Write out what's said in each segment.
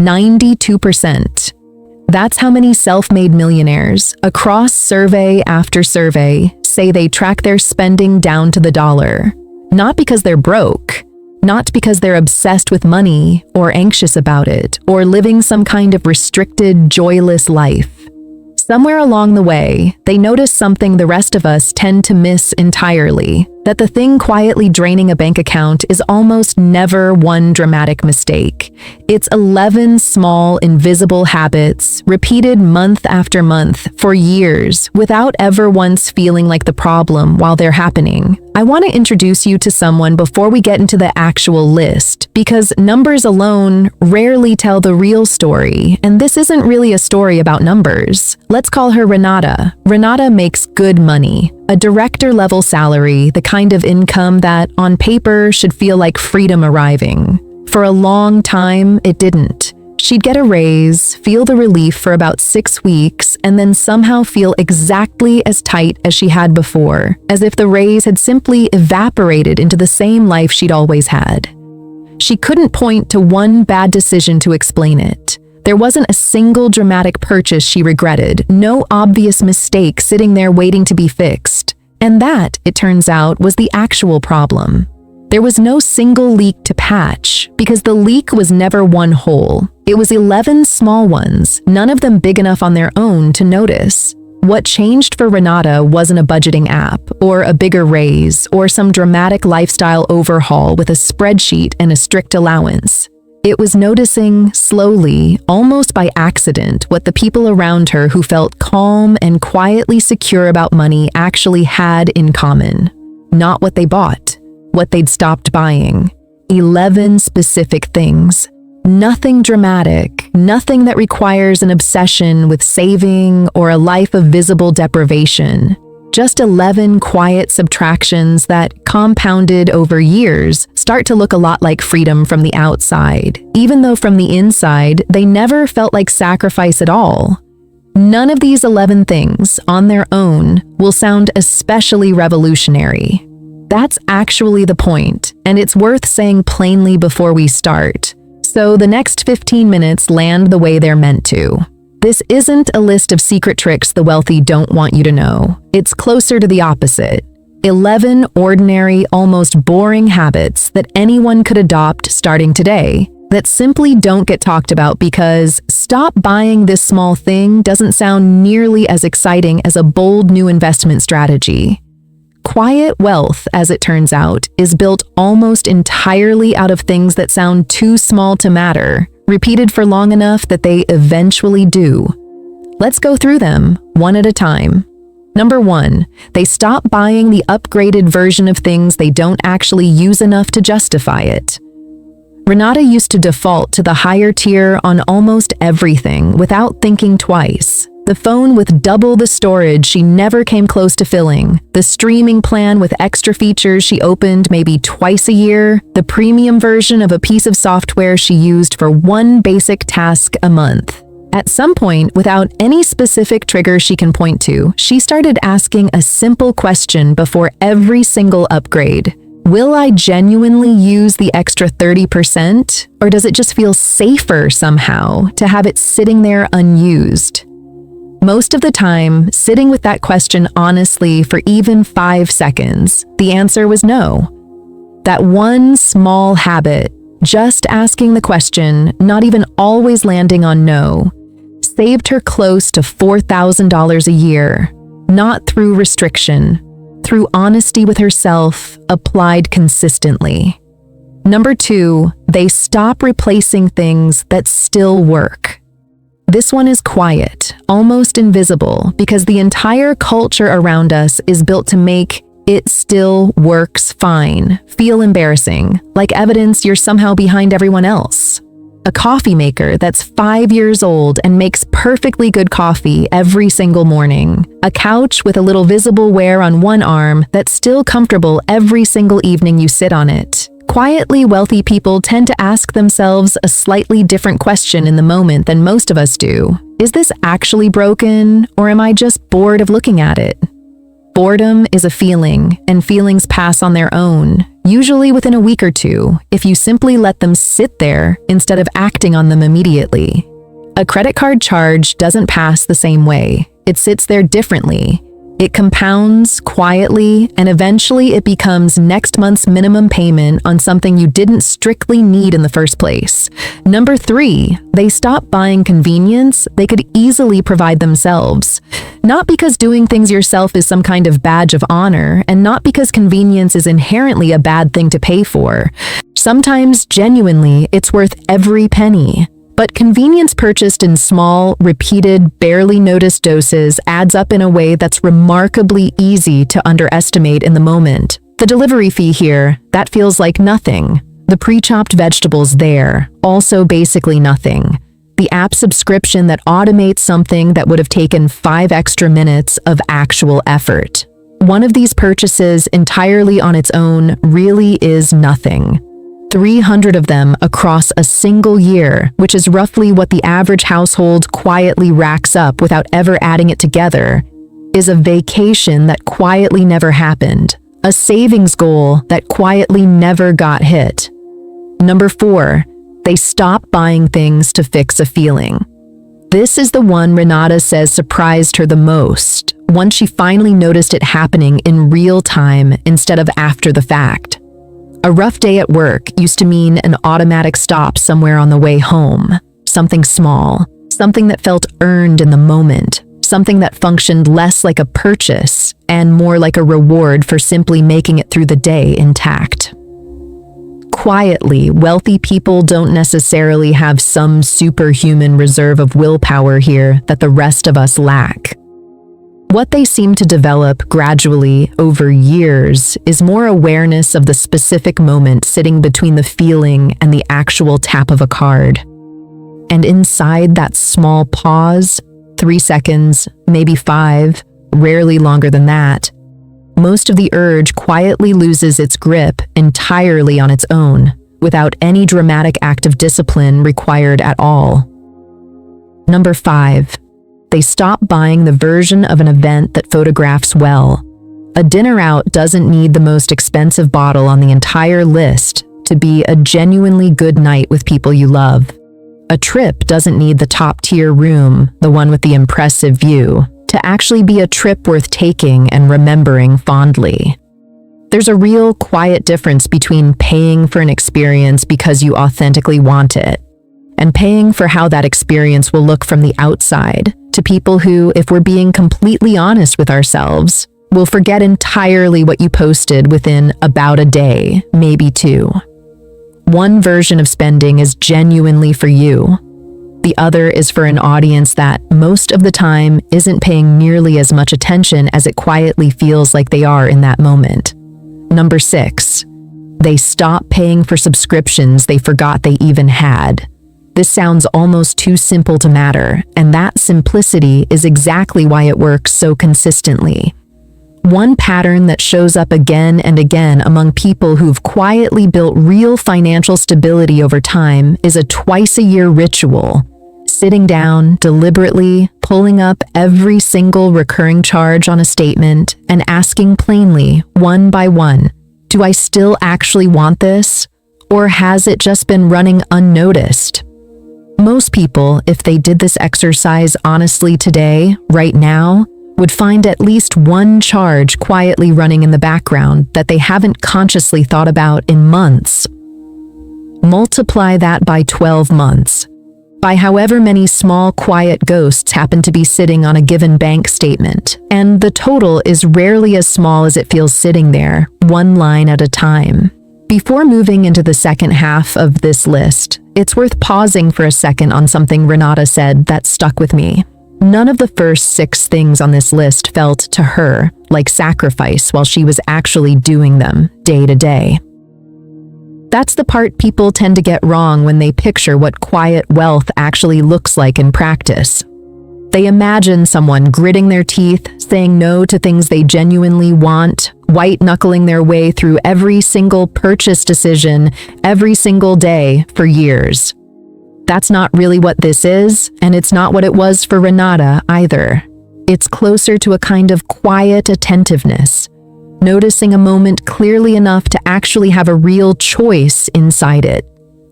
92%. That's how many self-made millionaires, across survey after survey, say they track their spending down to the dollar. Not because they're broke, not because they're obsessed with money or anxious about it or living some kind of restricted, joyless life. Somewhere along the way, they notice something the rest of us tend to miss entirely, that the thing quietly draining a bank account is almost never one dramatic mistake. It's 11 small, invisible habits, repeated month after month for years, without ever once feeling like the problem while they're happening. I want to introduce you to someone before we get into the actual list, because numbers alone rarely tell the real story, and this isn't really a story about numbers. Let's call her Renata. Renata makes good money, a director-level salary, the kind of income that, on paper, should feel like freedom arriving. For a long time, it didn't. She'd get a raise, feel the relief for about 6 weeks, and then somehow feel exactly as tight as she had before, as if the raise had simply evaporated into the same life she'd always had. She couldn't point to one bad decision to explain it. There wasn't a single dramatic purchase she regretted, no obvious mistake sitting there waiting to be fixed. And that, it turns out, was the actual problem. There was no single leak to patch, because the leak was never one hole. It was 11 small ones, none of them big enough on their own to notice. What changed for Renata wasn't a budgeting app, or a bigger raise, or some dramatic lifestyle overhaul with a spreadsheet and a strict allowance. It was noticing, slowly, almost by accident, what the people around her who felt calm and quietly secure about money actually had in common. Not what they bought, what they'd stopped buying. 11 specific things. Nothing dramatic, nothing that requires an obsession with saving or a life of visible deprivation. Just 11 quiet subtractions that, compounded over years, start to look a lot like freedom from the outside, even though from the inside, they never felt like sacrifice at all. None of these 11 things, on their own, will sound especially revolutionary. That's actually the point, and it's worth saying plainly before we start. So the next 15 minutes land the way they're meant to. This isn't a list of secret tricks the wealthy don't want you to know. It's closer to the opposite. 11 ordinary, almost boring habits that anyone could adopt starting today that simply don't get talked about because stop buying this small thing doesn't sound nearly as exciting as a bold new investment strategy. Quiet wealth, as it turns out, is built almost entirely out of things that sound too small to matter, repeated for long enough that they eventually do. Let's go through them, one at a time. Number 1, they stop buying the upgraded version of things they don't actually use enough to justify it. Renata used to default to the higher tier on almost everything without thinking twice. The phone with double the storage she never came close to filling, the streaming plan with extra features she opened maybe twice a year, the premium version of a piece of software she used for one basic task a month. At some point, without any specific trigger she can point to, she started asking a simple question before every single upgrade. Will I genuinely use the extra 30%? Or does it just feel safer somehow to have it sitting there unused? Most of the time, sitting with that question honestly for even 5 seconds, the answer was no. That one small habit, just asking the question, not even always landing on no, saved her close to $4,000 a year, not through restriction, through honesty with herself, applied consistently. Number 2, they stop replacing things that still work. This one is quiet, almost invisible, because the entire culture around us is built to make it still works fine feel embarrassing, like evidence you're somehow behind everyone else. A coffee maker that's 5 years old and makes perfectly good coffee every single morning. A couch with a little visible wear on one arm that's still comfortable every single evening you sit on it. Quietly wealthy people tend to ask themselves a slightly different question in the moment than most of us do. Is this actually broken, or am I just bored of looking at it? Boredom is a feeling, and feelings pass on their own, usually within a week or two, if you simply let them sit there instead of acting on them immediately. A credit card charge doesn't pass the same way. It sits there differently. It compounds quietly, and eventually it becomes next month's minimum payment on something you didn't strictly need in the first place. Number 3, they stop buying convenience they could easily provide themselves. Not because doing things yourself is some kind of badge of honor, and not because convenience is inherently a bad thing to pay for. Sometimes, genuinely, it's worth every penny. But convenience purchased in small, repeated, barely noticed doses adds up in a way that's remarkably easy to underestimate in the moment. The delivery fee here, that feels like nothing. The pre-chopped vegetables there, also basically nothing. The app subscription that automates something that would have taken 5 extra minutes of actual effort. One of these purchases entirely on its own really is nothing. 300 of them across a single year, which is roughly what the average household quietly racks up without ever adding it together, is a vacation that quietly never happened, a savings goal that quietly never got hit. Number 4, they stop buying things to fix a feeling. This is the one Renata says surprised her the most, once she finally noticed it happening in real time instead of after the fact. A rough day at work used to mean an automatic stop somewhere on the way home. Something small, something that felt earned in the moment, something that functioned less like a purchase and more like a reward for simply making it through the day intact. Quietly, wealthy people don't necessarily have some superhuman reserve of willpower here that the rest of us lack. What they seem to develop gradually over years is more awareness of the specific moment sitting between the feeling and the actual tap of a card. And inside that small pause, 3 seconds, maybe 5, rarely longer than that, most of the urge quietly loses its grip entirely on its own, without any dramatic act of discipline required at all. Number 5. They stop buying the version of an event that photographs well. A dinner out doesn't need the most expensive bottle on the entire list to be a genuinely good night with people you love. A trip doesn't need the top-tier room, the one with the impressive view, to actually be a trip worth taking and remembering fondly. There's a real quiet difference between paying for an experience because you authentically want it, and paying for how that experience will look from the outside to people who, if we're being completely honest with ourselves, will forget entirely what you posted within about a day, maybe 2. One version of spending is genuinely for you. The other is for an audience that, most of the time, isn't paying nearly as much attention as it quietly feels like they are in that moment. Number 6. They stop paying for subscriptions they forgot they even had. This sounds almost too simple to matter, and that simplicity is exactly why it works so consistently. One pattern that shows up again and again among people who've quietly built real financial stability over time is a twice-a-year ritual. Sitting down, deliberately, pulling up every single recurring charge on a statement, and asking plainly, one by one, do I still actually want this? Or has it just been running unnoticed? Most people, if they did this exercise honestly today, right now, would find at least one charge quietly running in the background that they haven't consciously thought about in months. Multiply that by 12 months, by however many small, quiet ghosts happen to be sitting on a given bank statement, and the total is rarely as small as it feels sitting there, one line at a time. Before moving into the second half of this list, it's worth pausing for a second on something Renata said that stuck with me. None of the first 6 things on this list felt to her like sacrifice while she was actually doing them day to day. That's the part people tend to get wrong when they picture what quiet wealth actually looks like in practice. They imagine someone gritting their teeth, saying no to things they genuinely want, white-knuckling their way through every single purchase decision every single day for years. That's not really what this is, and it's not what it was for Renata either. It's closer to a kind of quiet attentiveness, noticing a moment clearly enough to actually have a real choice inside it,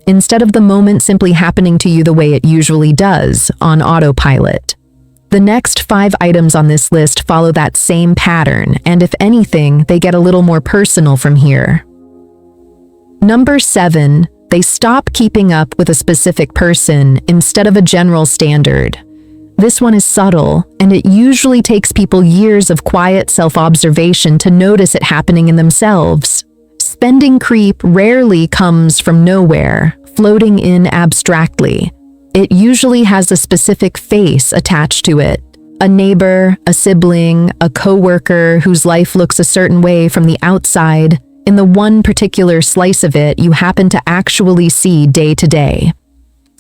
instead of the moment simply happening to you the way it usually does, on autopilot. The next 5 items on this list follow that same pattern, and if anything, they get a little more personal from here. Number 7, they stop keeping up with a specific person instead of a general standard. This one is subtle, and it usually takes people years of quiet self-observation to notice it happening in themselves. Spending creep rarely comes from nowhere, floating in abstractly. It usually has a specific face attached to it. A neighbor, a sibling, a coworker whose life looks a certain way from the outside. In the one particular slice of it you happen to actually see day to day.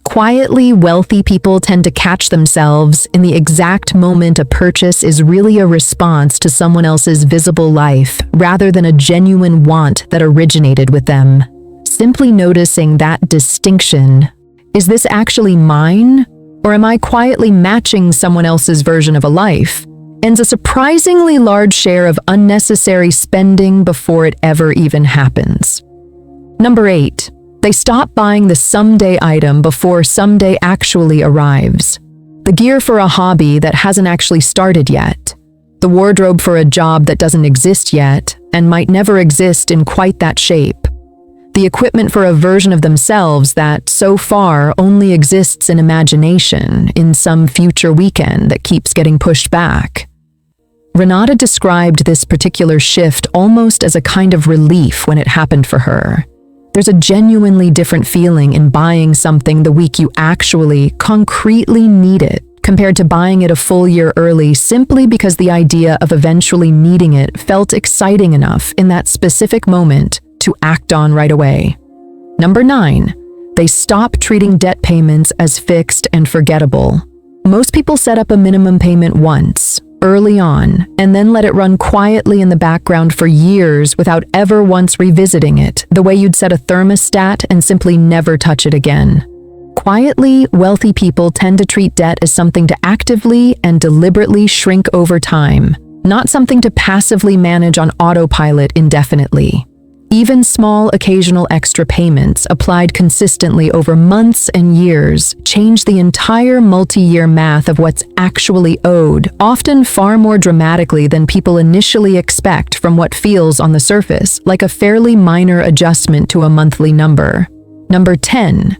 Quietly wealthy people tend to catch themselves in the exact moment a purchase is really a response to someone else's visible life, rather than a genuine want that originated with them. Simply noticing that distinction. Is this actually mine? Or am I quietly matching someone else's version of a life? Ends a surprisingly large share of unnecessary spending before it ever even happens. Number 8, they stop buying the someday item before someday actually arrives. The gear for a hobby that hasn't actually started yet. The wardrobe for a job that doesn't exist yet and might never exist in quite that shape. The equipment for a version of themselves that, so far, only exists in imagination in some future weekend that keeps getting pushed back. Renata described this particular shift almost as a kind of relief when it happened for her. There's a genuinely different feeling in buying something the week you actually, concretely need it, compared to buying it a full year early simply because the idea of eventually needing it felt exciting enough in that specific moment to act on right away. Number 9, they stop treating debt payments as fixed and forgettable. Most people set up a minimum payment once, early on, and then let it run quietly in the background for years without ever once revisiting it, the way you'd set a thermostat and simply never touch it again. Quietly, wealthy people tend to treat debt as something to actively and deliberately shrink over time, not something to passively manage on autopilot indefinitely. Even small occasional extra payments applied consistently over months and years change the entire multi-year math of what's actually owed, often far more dramatically than people initially expect from what feels on the surface like a fairly minor adjustment to a monthly number. Number 10,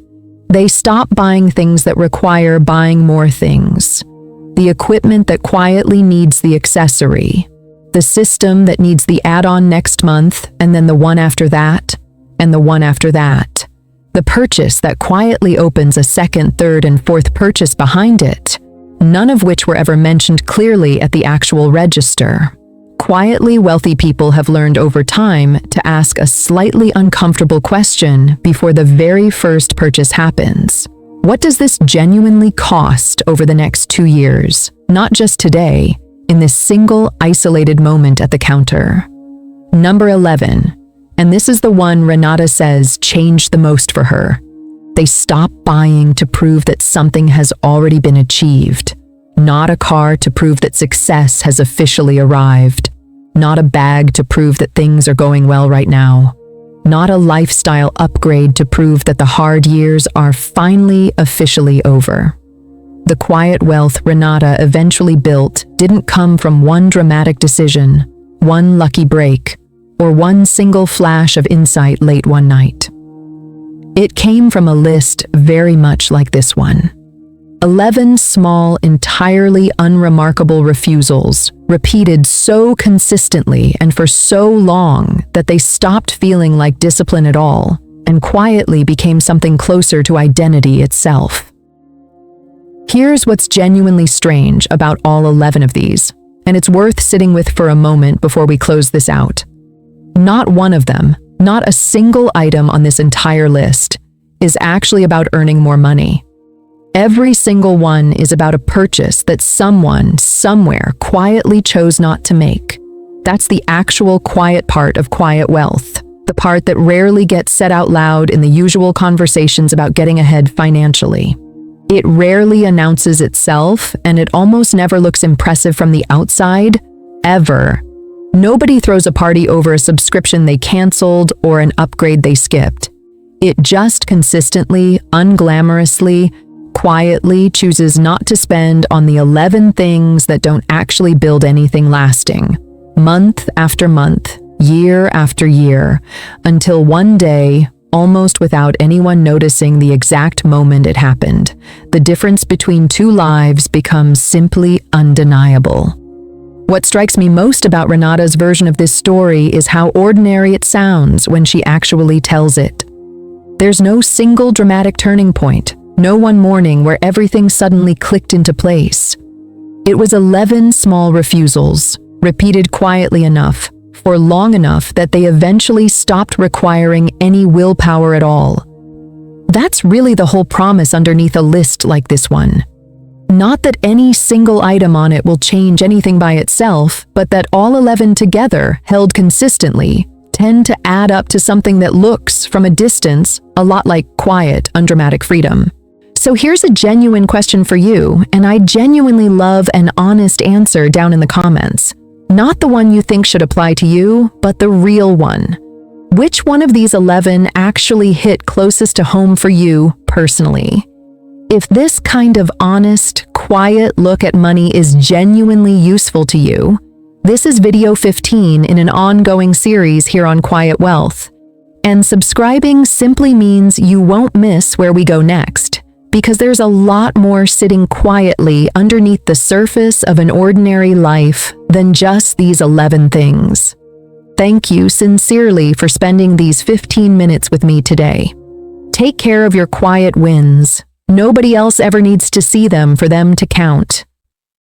they stop buying things that require buying more things. The equipment that quietly needs the accessory. The system that needs the add-on next month, and then the one after that, and the one after that. The purchase that quietly opens a second, third, and fourth purchase behind it, none of which were ever mentioned clearly at the actual register. Quietly wealthy people have learned over time to ask a slightly uncomfortable question before the very first purchase happens. What does this genuinely cost over the next 2 years? Not just today, in this single, isolated moment at the counter. Number 11, and this is the one Renata says changed the most for her. They stop buying to prove that something has already been achieved. Not a car to prove that success has officially arrived. Not a bag to prove that things are going well right now. Not a lifestyle upgrade to prove that the hard years are finally officially over. The quiet wealth Renata eventually built didn't come from one dramatic decision, one lucky break, or one single flash of insight late one night. It came from a list very much like this one. 11 small, entirely unremarkable refusals, repeated so consistently and for so long that they stopped feeling like discipline at all and quietly became something closer to identity itself. Here's what's genuinely strange about all 11 of these, and it's worth sitting with for a moment before we close this out. Not one of them, not a single item on this entire list, is actually about earning more money. Every single one is about a purchase that someone, somewhere, quietly chose not to make. That's the actual quiet part of quiet wealth, the part that rarely gets said out loud in the usual conversations about getting ahead financially. It rarely announces itself, and it almost never looks impressive from the outside, ever. Nobody throws a party over a subscription they canceled or an upgrade they skipped. It just consistently, unglamorously, quietly chooses not to spend on the 11 things that don't actually build anything lasting, month after month, year after year, until one day, almost without anyone noticing the exact moment it happened, the difference between two lives becomes simply undeniable. What strikes me most about Renata's version of this story is how ordinary it sounds when she actually tells it. There's no single dramatic turning point, no one morning where everything suddenly clicked into place. It was 11 small refusals, repeated quietly enough, for long enough that they eventually stopped requiring any willpower at all. That's really the whole promise underneath a list like this one. Not that any single item on it will change anything by itself, but that all 11 together, held consistently, tend to add up to something that looks, from a distance, a lot like quiet, undramatic freedom. So here's a genuine question for you, and I genuinely love an honest answer down in the comments. Not the one you think should apply to you, but the real one. Which one of these 11 actually hit closest to home for you personally? If this kind of honest, quiet look at money is genuinely useful to you, this is video 15 in an ongoing series here on Quiet Wealth. And subscribing simply means you won't miss where we go next, because there's a lot more sitting quietly underneath the surface of an ordinary life than just these 11 things. Thank you sincerely for spending these 15 minutes with me today. Take care of your quiet wins. Nobody else ever needs to see them for them to count.